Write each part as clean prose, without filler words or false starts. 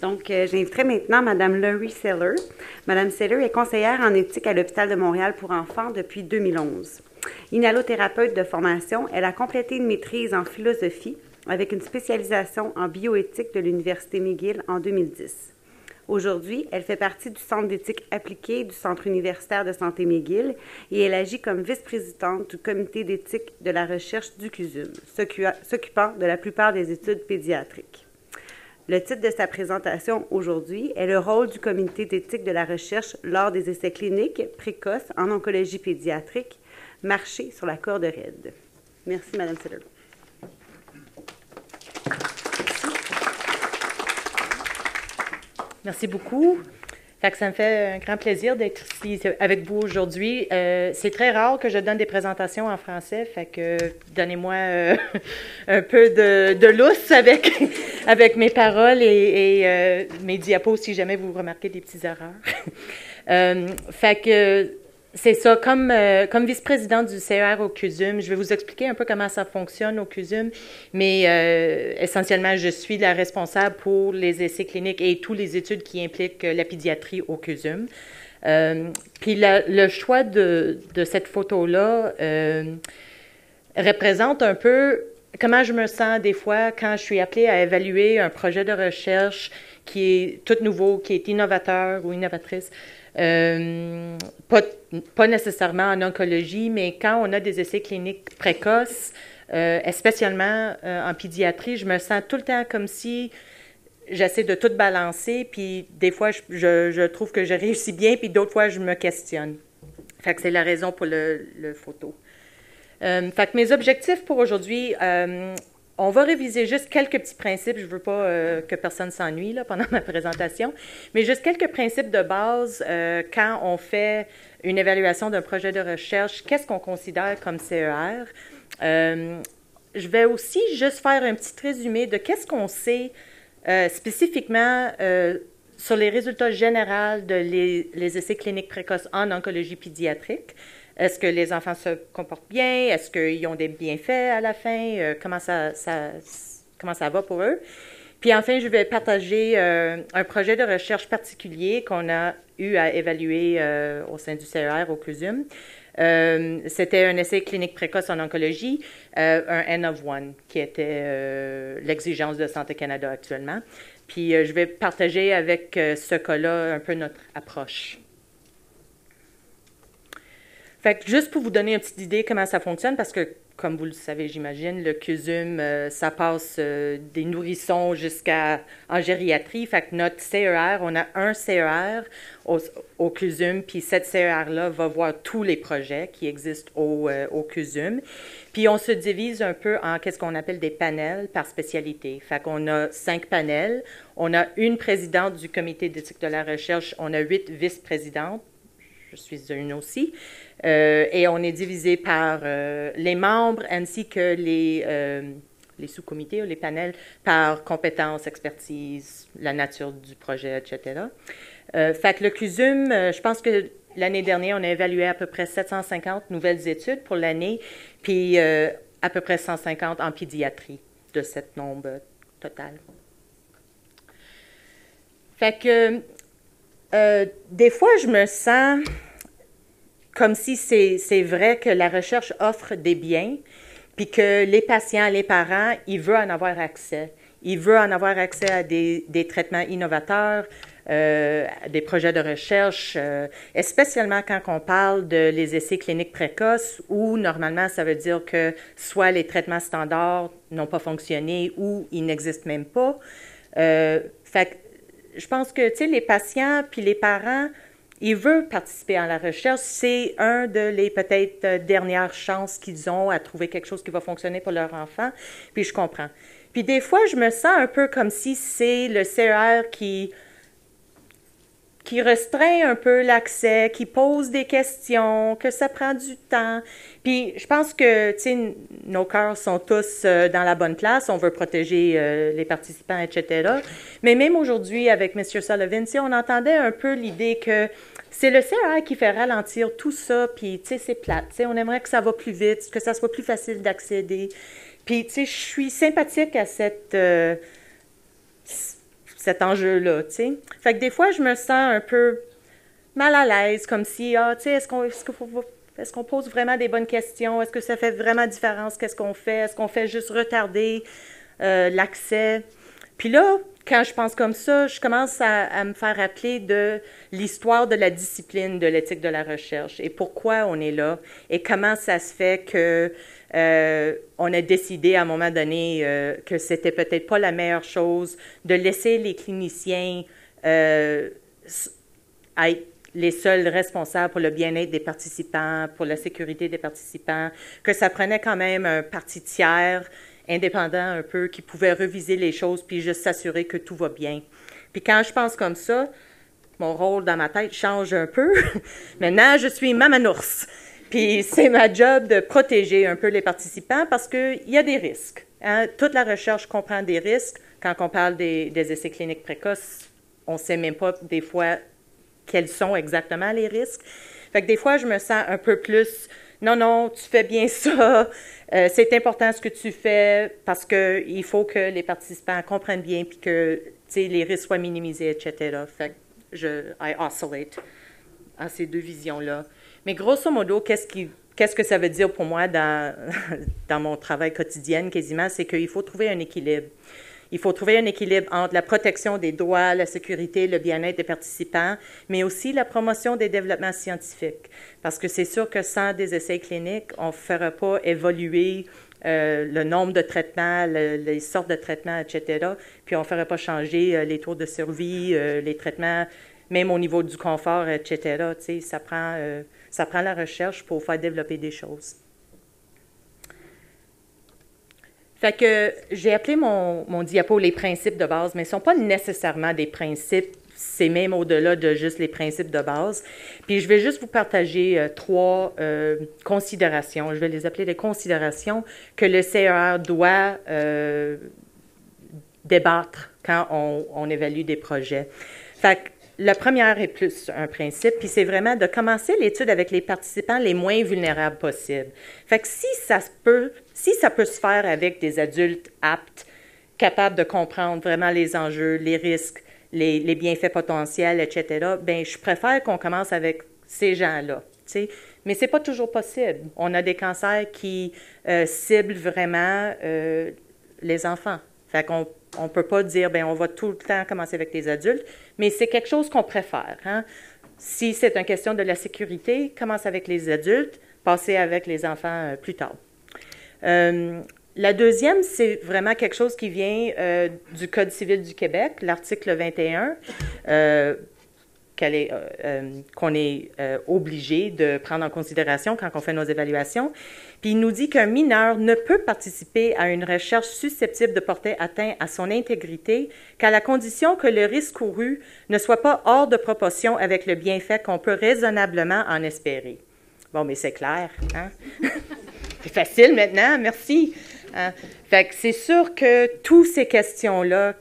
Donc, j'inviterai maintenant Mme Laurie Seller. Mme Seller est conseillère en éthique à l'Hôpital de Montréal pour enfants depuis 2011. Inhalothérapeute de formation, elle a complété une maîtrise en philosophie avec une spécialisation en bioéthique de l'Université McGill en 2010. Aujourd'hui, elle fait partie du Centre d'éthique appliquée du Centre universitaire de santé McGill et elle agit comme vice-présidente du comité d'éthique de la recherche du CUSUM, s'occupant de la plupart des études pédiatriques. Le titre de sa présentation aujourd'hui est le rôle du comité d'éthique de la recherche lors des essais cliniques précoces en oncologie pédiatrique, marché sur la corde raide. Merci, Mme Seller. Merci beaucoup. Fait que ça me fait un grand plaisir d'être ici avec vous aujourd'hui. C'est très rare que je donne des présentations en français, fait que donnez-moi un peu de lousse avec mes paroles et mes diapos si jamais vous remarquez des petites erreurs. Fait que c'est ça, comme vice-présidente du CER au CUSUM, je vais vous expliquer un peu comment ça fonctionne au CUSUM, mais essentiellement, je suis la responsable pour les essais cliniques et toutes les études qui impliquent la pédiatrie au CUSUM. Puis le choix de cette photo-là représente un peu comment je me sens des fois quand je suis appelée à évaluer un projet de recherche qui est tout nouveau, qui est innovateur ou innovatrice. Pas nécessairement en oncologie, mais quand on a des essais cliniques précoces, spécialement en pédiatrie, je me sens tout le temps comme si j'essaie de tout balancer, puis des fois, je trouve que je réussis bien, puis d'autres fois, je me questionne. Fait que c'est la raison pour le photo. Fait que mes objectifs pour aujourd'hui, on va réviser juste quelques petits principes. Je ne veux pas que personne s'ennuie là, pendant ma présentation, mais juste quelques principes de base quand on fait une évaluation d'un projet de recherche. Qu'est-ce qu'on considère comme CER? Je vais aussi juste faire un petit résumé de qu'est-ce qu'on sait spécifiquement sur les résultats généraux les essais cliniques précoces en oncologie pédiatrique. Est-ce que les enfants se comportent bien? Est-ce qu'ils ont des bienfaits à la fin? Comment ça va pour eux? Puis enfin, je vais partager un projet de recherche particulier qu'on a eu à évaluer au sein du CER au CUSUM. C'était un essai clinique précoce en oncologie, un N of 1, qui était l'exigence de Santé Canada actuellement. Puis je vais partager avec ce cas-là un peu notre approche. Fait que juste pour vous donner une petite idée comment ça fonctionne, parce que, comme vous le savez, j'imagine, le CUSUM, ça passe des nourrissons en gériatrie. Fait que notre CER, on a un CER au CUSUM, puis cette CER-là va voir tous les projets qui existent au CUSUM. Puis on se divise un peu en qu'est-ce qu'on appelle des panels par spécialité. Fait qu'on a 5 panels. On a une présidente du comité d'éthique de la recherche. On a 8 vice-présidentes. Je suis une aussi. Et on est divisé par les membres ainsi que les sous-comités ou les panels par compétences, expertise, la nature du projet, etc. Fait que le CUSUM, je pense que l'année dernière, on a évalué à peu près 750 nouvelles études pour l'année, puis à peu près 150 en pédiatrie de cet nombre total. Fait que des fois, je me sens comme si c'est vrai que la recherche offre des biens, puis que les patients, les parents, ils veulent en avoir accès. Ils veulent en avoir accès à des traitements innovateurs, des projets de recherche, spécialement quand on parle de les essais cliniques précoces, où normalement, ça veut dire que soit les traitements standards n'ont pas fonctionné ou ils n'existent même pas. Fait que je pense que, tu sais, les patients puis les parents, ils veulent participer à la recherche. C'est un de les peut-être dernières chances qu'ils ont à trouver quelque chose qui va fonctionner pour leur enfant. Puis je comprends. Puis des fois, je me sens un peu comme si c'est le CER qui restreint un peu l'accès, qui pose des questions, que ça prend du temps. Puis je pense que, tu sais, nos cœurs sont tous dans la bonne place. On veut protéger les participants, etc. Mais même aujourd'hui, avec M. Sullivan, on entendait un peu l'idée que c'est le CER qui fait ralentir tout ça, puis, tu sais, c'est plate. Tu sais, on aimerait que ça va plus vite, que ça soit plus facile d'accéder. Puis, tu sais, je suis sympathique à cette cet enjeu-là, tu sais. Fait que des fois, je me sens un peu mal à l'aise, comme si, tu sais, est-ce qu'on pose vraiment des bonnes questions? Est-ce que ça fait vraiment différence? Qu'est-ce qu'on fait? Est-ce qu'on fait juste retarder l'accès? Puis là, quand je pense comme ça, je commence à me faire rappeler de l'histoire de la discipline de l'éthique de la recherche et pourquoi on est là et comment ça se fait que on a décidé à un moment donné que c'était peut-être pas la meilleure chose de laisser les cliniciens être les seuls responsables pour le bien-être des participants, pour la sécurité des participants, que ça prenait quand même un parti tiers indépendant un peu, qui pouvait reviser les choses puis juste s'assurer que tout va bien. Puis quand je pense comme ça, mon rôle dans ma tête change un peu. Maintenant, je suis mamanours. Puis c'est ma job de protéger un peu les participants parce qu'il y a des risques. Hein? Toute la recherche comprend des risques. Quand on parle des essais cliniques précoces, on ne sait même pas des fois quels sont exactement les risques. Fait que des fois, je me sens un peu plus non, tu fais bien ça, c'est important ce que tu fais parce qu'il faut que les participants comprennent bien puis que les risques soient minimisés, etc. Fait que I oscillate à ces deux visions-là. Mais grosso modo, qu'est-ce que ça veut dire pour moi dans mon travail quotidien quasiment, c'est qu'il faut trouver un équilibre. Il faut trouver un équilibre entre la protection des droits, la sécurité, le bien-être des participants, mais aussi la promotion des développements scientifiques. Parce que c'est sûr que sans des essais cliniques, on ne fera pas évoluer le nombre de traitements, les sortes de traitements, etc. Puis on ne fera pas changer les taux de survie, les traitements, même au niveau du confort, etc. Tu sais, ça prend la recherche pour faire développer des choses. Fait que j'ai appelé mon diapo les principes de base, mais ce ne sont pas nécessairement des principes, c'est même au-delà de juste les principes de base. Puis je vais juste vous partager trois considérations, je vais les appeler des considérations que le CER doit débattre quand on évalue des projets. Fait que la première est plus un principe, puis c'est vraiment de commencer l'étude avec les participants les moins vulnérables possibles. Fait que si ça peut se faire avec des adultes aptes, capables de comprendre vraiment les enjeux, les risques, les bienfaits potentiels, etc., bien, je préfère qu'on commence avec ces gens-là, tu sais. Mais c'est pas toujours possible. On a des cancers qui ciblent vraiment les enfants. Fait qu'on ne peut pas dire, bien, on va tout le temps commencer avec les adultes, mais c'est quelque chose qu'on préfère. Hein? Si c'est une question de la sécurité, commence avec les adultes, passez avec les enfants plus tard. La deuxième, c'est vraiment quelque chose qui vient du Code civil du Québec, l'article 21, qu'on est obligé de prendre en considération quand on fait nos évaluations. Puis il nous dit qu'un mineur ne peut participer à une recherche susceptible de porter atteinte à son intégrité qu'à la condition que le risque couru ne soit pas hors de proportion avec le bienfait qu'on peut raisonnablement en espérer. Bon, mais c'est clair, hein? C'est facile maintenant, merci. Fait que c'est sûr que toutes ces questions-là,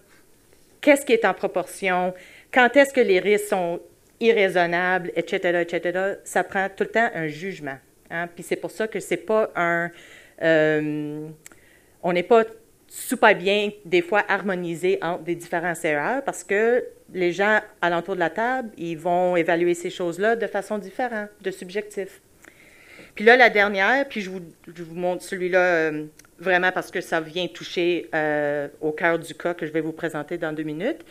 qu'est-ce qui est en proportion, quand est-ce que les risques sont irraisonnables, etc., ça prend tout le temps un jugement. Hein? Puis c'est pour ça que c'est pas on n'est pas super bien, des fois, harmonisé entre des différents CER parce que les gens alentour de la table, ils vont évaluer ces choses-là de façon différente, de subjectif. Puis là, la dernière, puis je vous montre celui-là vraiment parce que ça vient toucher au cœur du cas que je vais vous présenter dans 2 minutes.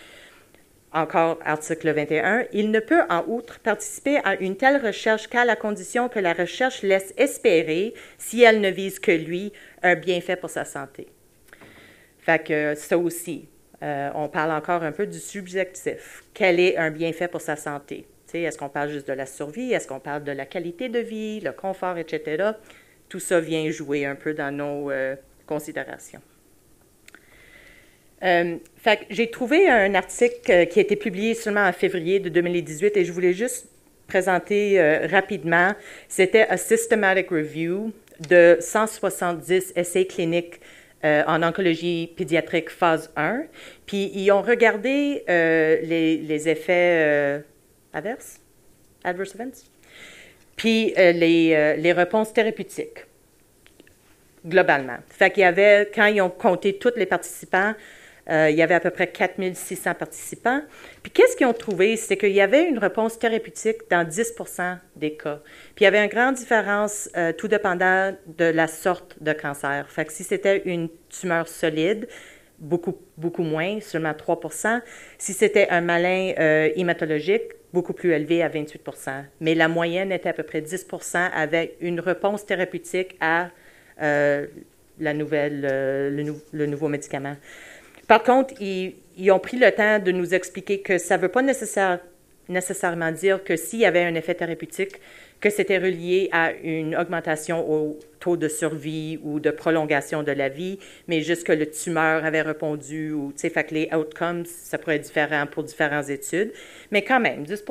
Encore article 21, il ne peut en outre participer à une telle recherche qu'à la condition que la recherche laisse espérer, si elle ne vise que lui, un bienfait pour sa santé. Fait que ça aussi, on parle encore un peu du subjectif. Quel est un bienfait pour sa santé? Est-ce qu'on parle juste de la survie? Est-ce qu'on parle de la qualité de vie, le confort, etc.? Tout ça vient jouer un peu dans nos considérations. Fait que j'ai trouvé un article qui a été publié seulement en février de 2018 et je voulais juste présenter rapidement. C'était « A Systematic Review » de 170 essais cliniques en oncologie pédiatrique phase 1. Puis ils ont regardé les effets adverse events, puis les réponses thérapeutiques, globalement. Fait qu'il y avait, quand ils ont compté tous les participants, Il y avait à peu près 4600 participants. Puis qu'est-ce qu'ils ont trouvé? C'est qu'il y avait une réponse thérapeutique dans 10 des cas. Puis il y avait une grande différence, tout dépendant de la sorte de cancer. Fait que si c'était une tumeur solide, beaucoup moins, seulement 3 Si c'était un malin hématologique, beaucoup plus élevé à 28 Mais la moyenne était à peu près 10 avec une réponse thérapeutique à le nouveau médicament. Par contre, ils ont pris le temps de nous expliquer que ça ne veut pas nécessairement dire que s'il y avait un effet thérapeutique, que c'était relié à une augmentation au taux de survie ou de prolongation de la vie, mais juste que le tumeur avait répondu, ou, tu sais, fait que les outcomes, ça pourrait être différent pour différentes études. Mais quand même, 10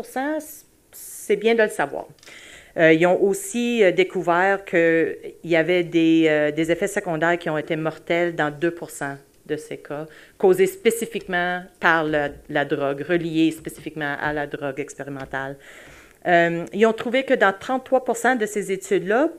c'est bien de le savoir. Ils ont aussi découvert qu'il y avait des effets secondaires qui ont été mortels dans 2 de ces cas, causés spécifiquement par la drogue, reliés spécifiquement à la drogue expérimentale. Ils ont trouvé que dans 33 de ces études-là,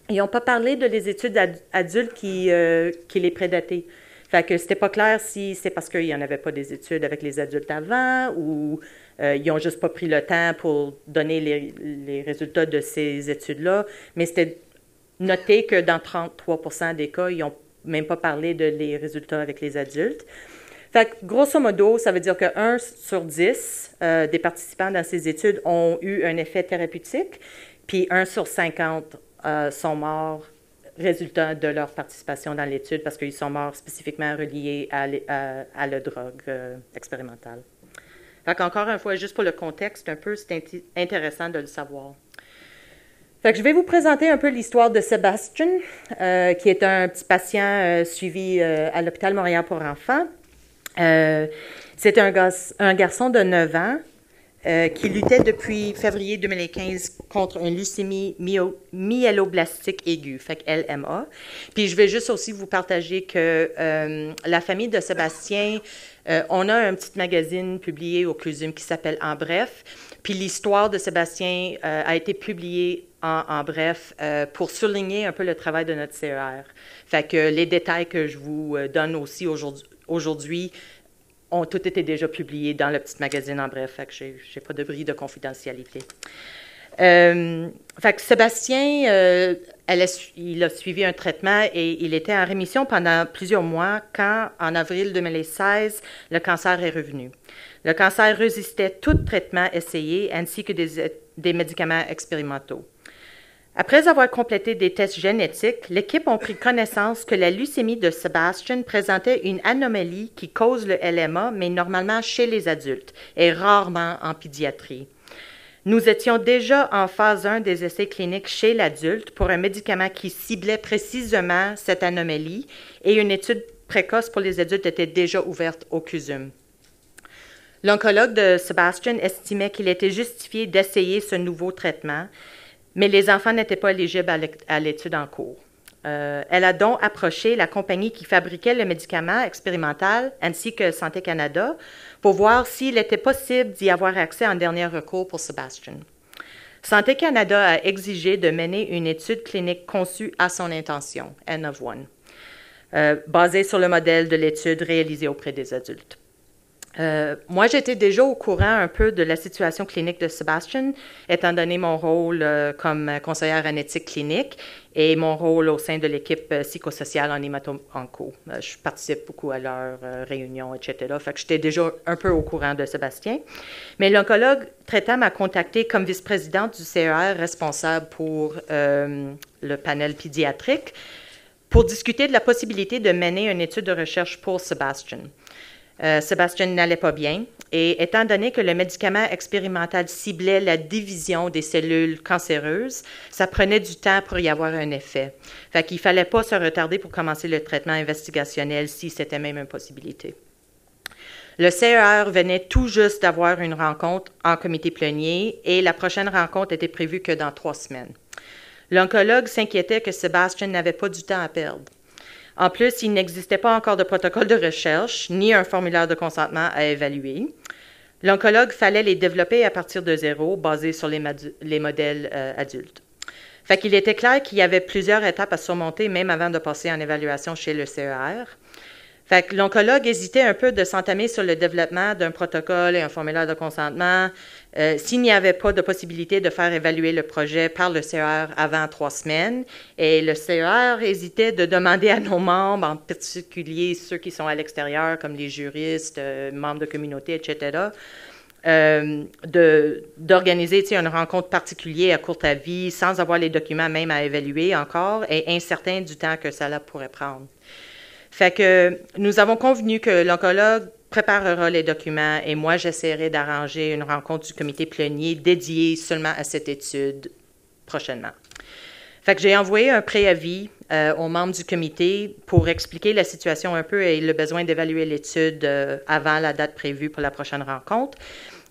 ils n'ont pas parlé de les études adultes qui les prédataient. Fait que c'était pas clair si c'est parce qu'il n'y en avait pas des études avec les adultes avant ou ils n'ont juste pas pris le temps pour donner les résultats de ces études-là. Mais c'était noté que dans 33 des cas, ils n'ont même pas parlé de les résultats avec les adultes. Fait que, grosso modo, ça veut dire que 1 sur 10 des participants dans ces études ont eu un effet thérapeutique, puis 1 sur 50 sont morts résultat de leur participation dans l'étude parce qu'ils sont morts spécifiquement reliés à la drogue expérimentale. Fait qu'encore une fois, juste pour le contexte un peu, c'est intéressant de le savoir. Fait que je vais vous présenter un peu l'histoire de Sébastien, qui est un petit patient suivi à l'hôpital Montréal pour enfants. C'est un garçon de 9 ans qui luttait depuis février 2015 contre une leucémie myéloblastique aiguë, fait que LMA. Puis je vais juste aussi vous partager que la famille de Sébastien, on a un petit magazine publié au CUSUM qui s'appelle En Bref. Puis l'histoire de Sébastien a été publiée en bref pour souligner un peu le travail de notre CER. Fait que les détails que je vous donne aussi aujourd'hui ont tous été déjà publiés dans le petit magazine En Bref. Fait que j'ai pas de bris de confidentialité. Fait que Sébastien, il a suivi un traitement et il était en rémission pendant plusieurs mois quand, en avril 2016, le cancer est revenu. Le cancer résistait tout traitement essayé ainsi que des médicaments expérimentaux. Après avoir complété des tests génétiques, l'équipe a pris connaissance que la leucémie de Sébastien présentait une anomalie qui cause le LMA, mais normalement chez les adultes et rarement en pédiatrie. Nous étions déjà en phase 1 des essais cliniques chez l'adulte pour un médicament qui ciblait précisément cette anomalie et une étude précoce pour les adultes était déjà ouverte au CUSUM. L'oncologue de Sébastien estimait qu'il était justifié d'essayer ce nouveau traitement, mais les enfants n'étaient pas éligibles à l'étude en cours. Elle a donc approché la compagnie qui fabriquait le médicament expérimental ainsi que Santé Canada pour voir s'il était possible d'y avoir accès en dernier recours pour Sébastien. Santé Canada a exigé de mener une étude clinique conçue à son intention, N of 1, basée sur le modèle de l'étude réalisée auprès des adultes. Moi, j'étais déjà au courant un peu de la situation clinique de Sébastien, étant donné mon rôle comme conseillère en éthique clinique et mon rôle au sein de l'équipe psychosociale en hémato-onco. Je participe beaucoup à leurs réunions, etc. Fait que j'étais déjà un peu au courant de Sébastien. Mais l'oncologue traitant m'a contactée comme vice-présidente du CER responsable pour le panel pédiatrique pour discuter de la possibilité de mener une étude de recherche pour Sébastien. Sébastien n'allait pas bien et étant donné que le médicament expérimental ciblait la division des cellules cancéreuses, ça prenait du temps pour y avoir un effet. Fait qu'il ne fallait pas se retarder pour commencer le traitement investigationnel si c'était même une possibilité. Le CER venait tout juste d'avoir une rencontre en comité plénier et la prochaine rencontre était prévue que dans 3 semaines. L'oncologue s'inquiétait que Sébastien n'avait pas du temps à perdre. En plus, il n'existait pas encore de protocole de recherche ni un formulaire de consentement à évaluer. L'oncologue fallait les développer à partir de zéro, basés sur les modèles adultes. Fait qu'il était clair qu'il y avait plusieurs étapes à surmonter, même avant de passer en évaluation chez le CER. Fait que l'oncologue hésitait un peu de s'entamer sur le développement d'un protocole et un formulaire de consentement s'il n'y avait pas de possibilité de faire évaluer le projet par le CER avant 3 semaines. Et le CER hésitait de demander à nos membres, en particulier ceux qui sont à l'extérieur, comme les juristes, membres de communauté, etc., d'organiser une rencontre particulière à court avis sans avoir les documents même à évaluer encore et incertain du temps que cela pourrait prendre. Fait que nous avons convenu que l'oncologue préparera les documents et moi, j'essaierai d'arranger une rencontre du comité plénier dédiée seulement à cette étude prochainement. Fait que j'ai envoyé un préavis aux membres du comité pour expliquer la situation un peu et le besoin d'évaluer l'étude avant la date prévue pour la prochaine rencontre.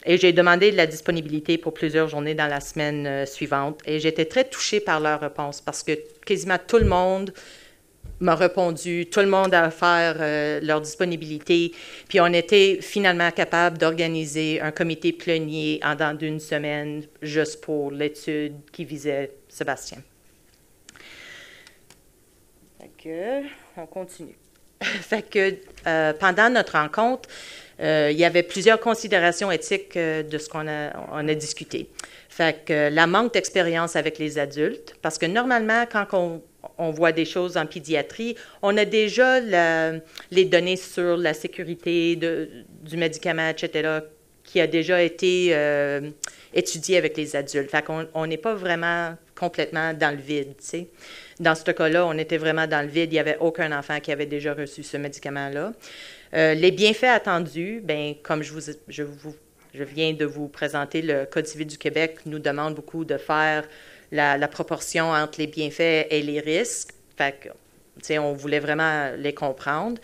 Et j'ai demandé de la disponibilité pour plusieurs journées dans la semaine suivante. Et j'étais très touchée par leur réponse parce que quasiment tout le monde m'a répondu, tout le monde a offert leur disponibilité, puis on était finalement capable d'organiser un comité plénier en dans d'une semaine juste pour l'étude qui visait Sébastien. Fait que, on continue. Fait que pendant notre rencontre, il y avait plusieurs considérations éthiques de ce qu'on a discuté. Fait que la manque d'expérience avec les adultes, parce que normalement, quand on voit des choses en pédiatrie, on a déjà les données sur la sécurité du médicament, etc., qui a déjà été étudié avec les adultes. Fait qu'on n'est pas vraiment complètement dans le vide, tu sais. Dans ce cas-là, on était vraiment dans le vide. Il n'y avait aucun enfant qui avait déjà reçu ce médicament-là. Les bienfaits attendus, bien, comme je viens de vous présenter, le Code civil du Québec nous demande beaucoup de faire la proportion entre les bienfaits et les risques. Fait que, tu sais, on voulait vraiment les comprendre.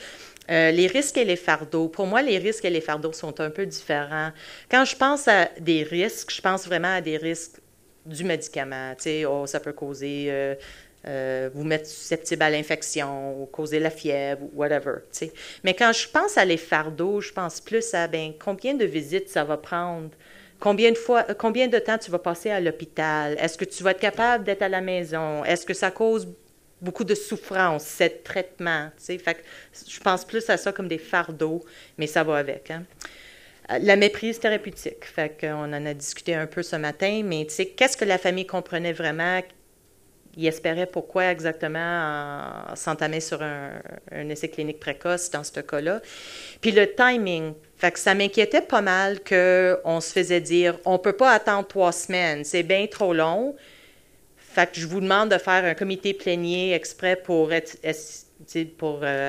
Les risques et les fardeaux. Pour moi, les risques et les fardeaux sont un peu différents. Quand je pense à des risques, je pense vraiment à des risques du médicament. Tu sais, ça peut causer, vous mettre susceptible à l'infection, ou causer la fièvre, ou whatever. Tu sais. Mais quand je pense à les fardeaux, je pense plus à combien de visites ça va prendre. Combien de temps tu vas passer à l'hôpital? Est-ce que tu vas être capable d'être à la maison? Est-ce que ça cause beaucoup de souffrance, ce traitement? Fait que je pense plus à ça comme des fardeaux, mais ça va avec. Hein? La méprise thérapeutique. Fait qu'on en a discuté un peu ce matin, mais qu'est-ce que la famille comprenait vraiment? Il espérait pourquoi exactement s'entamer sur un essai clinique précoce dans ce cas-là. Puis le timing. Fait que ça m'inquiétait pas mal qu'on se faisait dire on ne peut pas attendre 3 semaines, c'est bien trop long. Fait que je vous demande de faire un comité plénier exprès pour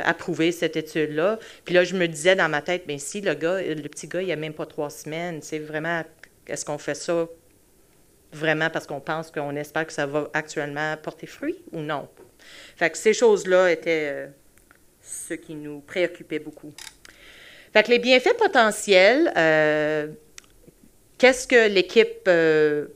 approuver cette étude-là. Puis là, je me disais dans ma tête, bien si le petit gars, il n'y a même pas 3 semaines, c'est vraiment, est-ce qu'on fait ça vraiment parce qu'on pense qu'on espère que ça va actuellement porter fruit ou non? Fait que ces choses-là étaient ce qui nous préoccupait beaucoup. Fait que les bienfaits potentiels, qu'est-ce que l'équipe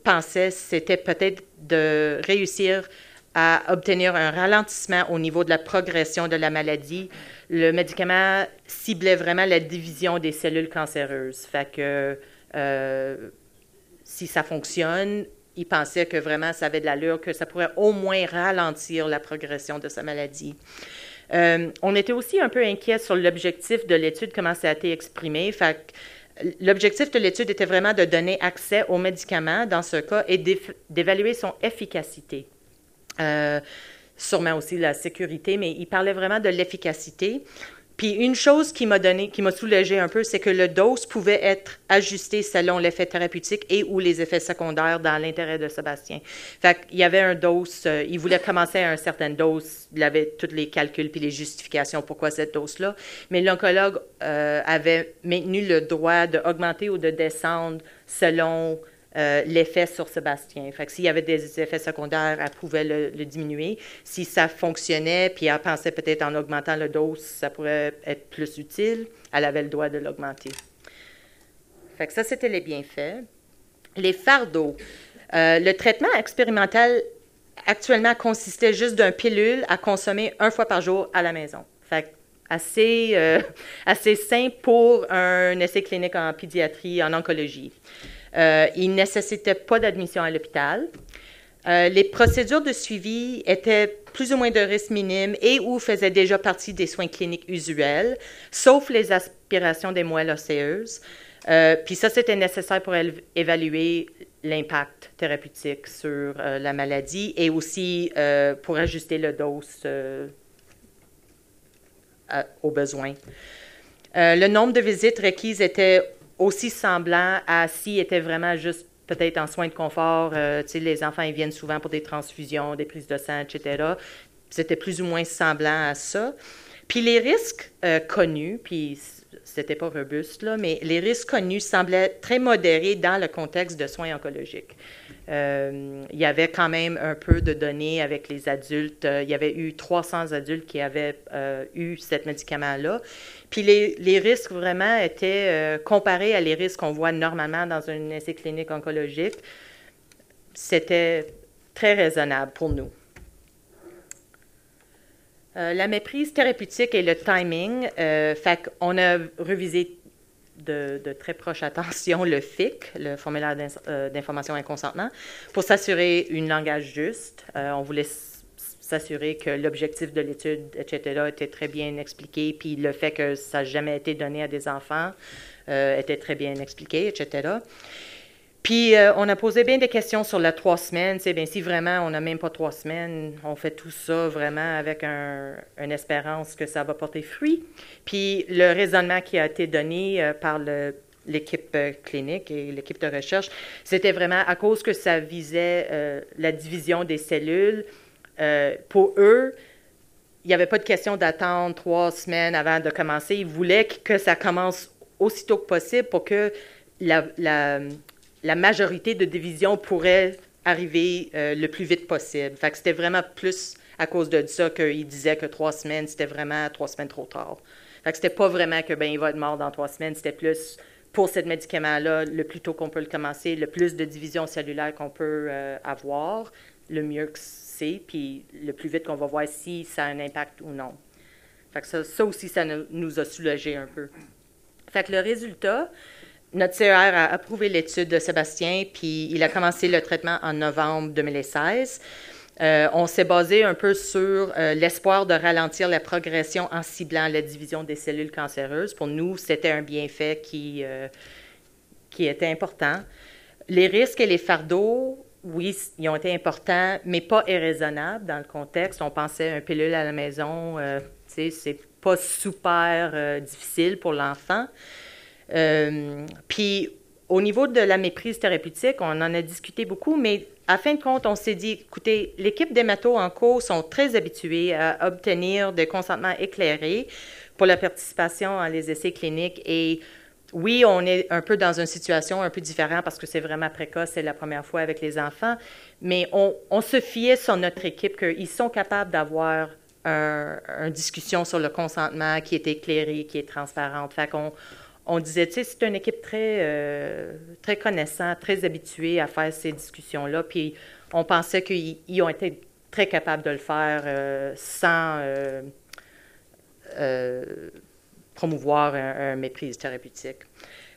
pensait? C'était peut-être de réussir à obtenir un ralentissement au niveau de la progression de la maladie. Le médicament ciblait vraiment la division des cellules cancéreuses. Fait que si ça fonctionne, il pensait que vraiment ça avait de l'allure, que ça pourrait au moins ralentir la progression de sa maladie. On était aussi un peu inquiets sur l'objectif de l'étude, comment ça a été exprimé. Fait que l'objectif de l'étude était vraiment de donner accès aux médicaments dans ce cas et d'évaluer son efficacité. Sûrement aussi la sécurité, mais il parlait vraiment de l'efficacité. Puis une chose qui m'a soulagée un peu, c'est que le dose pouvait être ajusté selon l'effet thérapeutique et ou les effets secondaires dans l'intérêt de Sébastien. Fait qu'il y avait un dose, il voulait commencer à une certaine dose, il avait tous les calculs puis les justifications pourquoi cette dose-là, mais l'oncologue avait maintenu le droit d'augmenter ou de descendre selon l'effet sur Sébastien. Fait que s'il y avait des effets secondaires, elle pouvait le diminuer. Si ça fonctionnait, puis elle pensait peut-être en augmentant le dose, ça pourrait être plus utile, elle avait le droit de l'augmenter. Fait que ça, c'était les bienfaits. Les fardeaux. Le traitement expérimental actuellement consistait juste d'une pilule à consommer 1 fois par jour à la maison. Fait que assez simple pour un essai clinique en pédiatrie, en oncologie. Il ne nécessitait pas d'admission à l'hôpital. Les procédures de suivi étaient plus ou moins de risque minime et ou faisaient déjà partie des soins cliniques usuels, sauf les aspirations des moelles osseuses. Puis ça, c'était nécessaire pour évaluer l'impact thérapeutique sur la maladie et aussi pour ajuster le dose aux besoins. Le nombre de visites requises était aussi semblant à s'il était vraiment juste peut-être en soins de confort. Les enfants, ils viennent souvent pour des transfusions, des prises de sang, etc. C'était plus ou moins semblant à ça. Puis les risques connus, puis c'était pas robuste, là, mais les risques connus semblaient très modérés dans le contexte de soins oncologiques. Il y avait quand même un peu de données avec les adultes. Il y avait eu 300 adultes qui avaient eu ce médicament-là. Puis les risques vraiment étaient comparés à les risques qu'on voit normalement dans un essai clinique oncologique. C'était très raisonnable pour nous. La méprise thérapeutique et le timing, fait qu'on a revisé de très proche attention le FIC, le formulaire d'information et consentement, pour s'assurer une langage juste. On voulait s'assurer que l'objectif de l'étude, etc., était très bien expliqué, puis le fait que ça n'a jamais été donné à des enfants était très bien expliqué, etc. Puis, on a posé bien des questions sur la 3 semaines. Bien, si vraiment on n'a même pas 3 semaines, on fait tout ça vraiment avec une espérance que ça va porter fruit. Puis, le raisonnement qui a été donné par l'équipe clinique et l'équipe de recherche, c'était vraiment à cause que ça visait la division des cellules. Pour eux, il n'y avait pas de question d'attendre 3 semaines avant de commencer. Ils voulaient que ça commence aussitôt que possible pour que la majorité de divisions pourrait arriver le plus vite possible. Fait que c'était vraiment plus à cause de ça qu'ils disaient que 3 semaines, c'était vraiment 3 semaines trop tard. Fait que c'était pas vraiment que il va être mort dans 3 semaines, c'était plus pour ce médicament-là, le plus tôt qu'on peut le commencer, le plus de divisions cellulaires qu'on peut avoir, le mieux que c'est, puis le plus vite qu'on va voir si ça a un impact ou non. Fait que ça aussi, ça nous a soulagé un peu. Fait que le résultat, notre CER a approuvé l'étude de Sébastien, puis il a commencé le traitement en novembre 2016. On s'est basé un peu sur l'espoir de ralentir la progression en ciblant la division des cellules cancéreuses. Pour nous, c'était un bienfait qui était important. Les risques et les fardeaux, oui, ils ont été importants, mais pas irraisonnables dans le contexte. On pensait une pilule à la maison, c'est pas super difficile pour l'enfant. Puis, au niveau de la méprise thérapeutique, on en a discuté beaucoup, mais à fin de compte, on s'est dit, écoutez, l'équipe d'hémato-onco sont très habitués à obtenir des consentements éclairés pour la participation dans les essais cliniques. Et oui, on est un peu dans une situation un peu différente parce que c'est vraiment précoce, c'est la première fois avec les enfants, mais on se fiait sur notre équipe qu'ils sont capables d'avoir une discussion sur le consentement qui est éclairée, qui est transparente. Fait qu'on on disait, tu sais, c'est une équipe très connaissante, très habituée à faire ces discussions-là. Puis on pensait qu'ils ont été très capables de le faire sans promouvoir un méprise thérapeutique.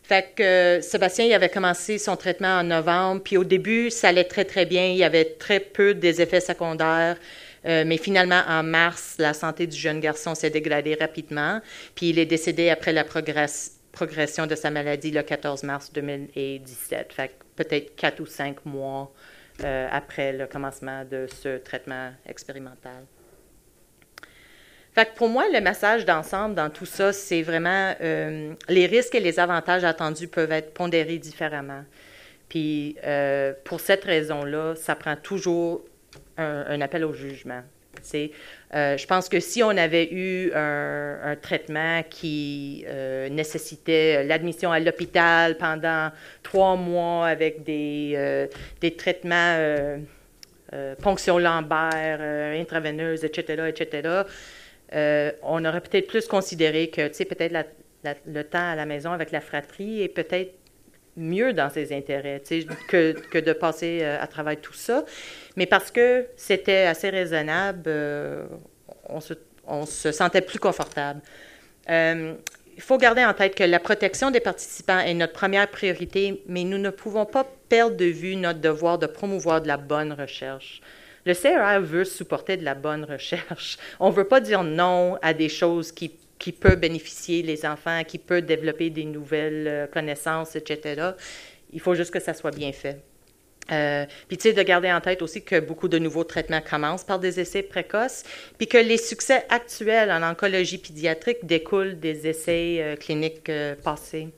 Fait que Sébastien, il avait commencé son traitement en novembre, puis au début, ça allait très, très bien. Il y avait très peu des effets secondaires. Mais finalement, en mars, la santé du jeune garçon s'est dégradée rapidement, puis il est décédé après la progression de sa maladie le 14 mars 2017. Fait que peut-être 4 ou 5 mois après le commencement de ce traitement expérimental. Fait que pour moi, le message d'ensemble dans tout ça, c'est vraiment les risques et les avantages attendus peuvent être pondérés différemment. Puis pour cette raison-là, ça prend toujours un appel au jugement. Je pense que si on avait eu un traitement qui nécessitait l'admission à l'hôpital pendant 3 mois avec des traitements ponction lombaire, intraveineuse, etc., on aurait peut-être plus considéré que, tu sais, peut-être le temps à la maison avec la fratrie est peut-être mieux dans ses intérêts, tu sais, que de passer à travers tout ça. Mais parce que c'était assez raisonnable, on se sentait plus confortable. il faut garder en tête que la protection des participants est notre première priorité, mais nous ne pouvons pas perdre de vue notre devoir de promouvoir de la bonne recherche. Le CRA veut supporter de la bonne recherche. On ne veut pas dire non à des choses qui peuvent bénéficier les enfants, qui peuvent développer des nouvelles connaissances, etc. Il faut juste que ça soit bien fait. Puis, tu sais, de garder en tête aussi que beaucoup de nouveaux traitements commencent par des essais précoces, puis que les succès actuels en oncologie pédiatrique découlent des essais cliniques passés.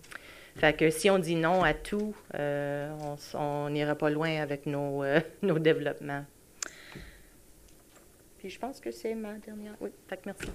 Fait que si on dit non à tout, on n'ira pas loin avec nos développements. Puis je pense que c'est ma dernière. Oui, fait que merci.